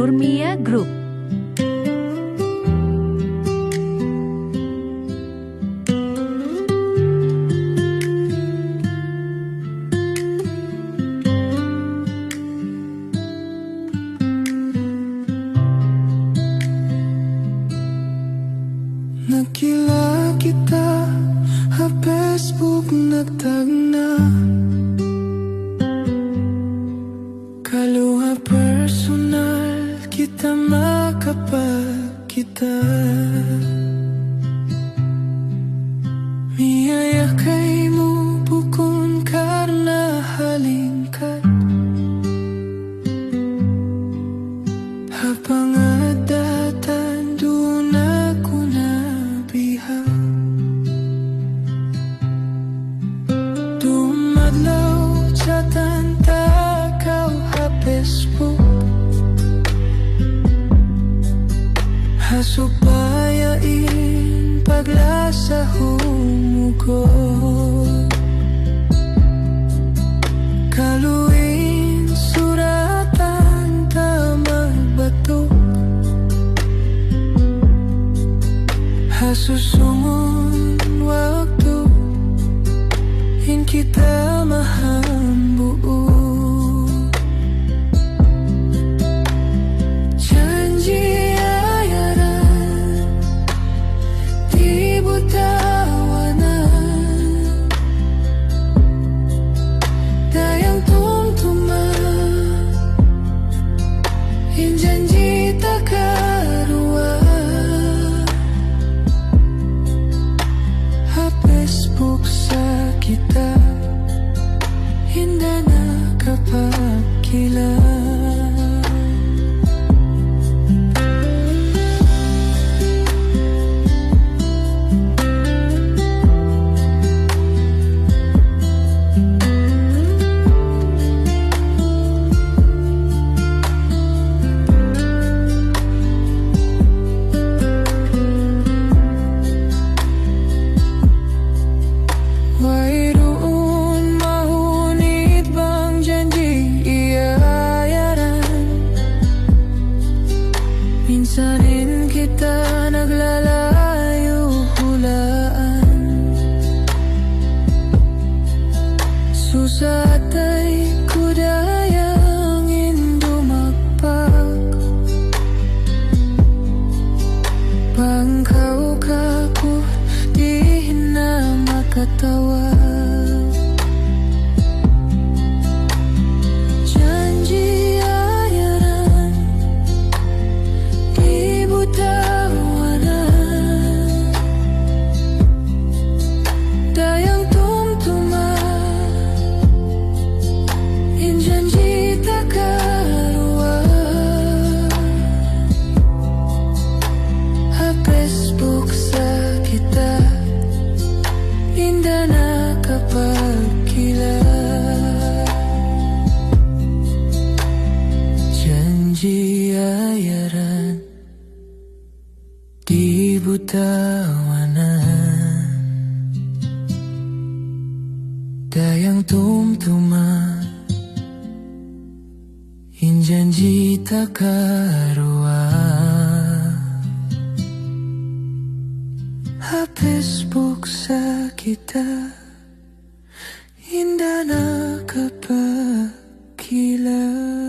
Nurmia Group. Nagkila kita sa Facebook, nagtagna kaluha personal kita makapagkita. Miyaya kay mo bukon karna halingkat hapangadatan doon ako nabiha. Dumadlaw sa tantakaw ha Facebook hasubayain paglasa humugot kaluin suratan ta magbatok hasusungon waktu in kita mahambuo. Janji ayaran di butawanan dayang tumtuma in janji takarua ha Facebook sa kita hindi nakapagkila. Wairoon mahunit bang janji iayaran? Minsanin kita naglalayo hulaan. Susatay kudayang indumagpag pangkaw kako di na makatawa. Janji ayaran di butawanan dayang tumtuma in janji takarua ha Facebook sa kita hindi nakapagkila. Janji ayaran di butawanan dayang tumtuma in janji takarua ha Facebook sa kita hindi nakapagkila.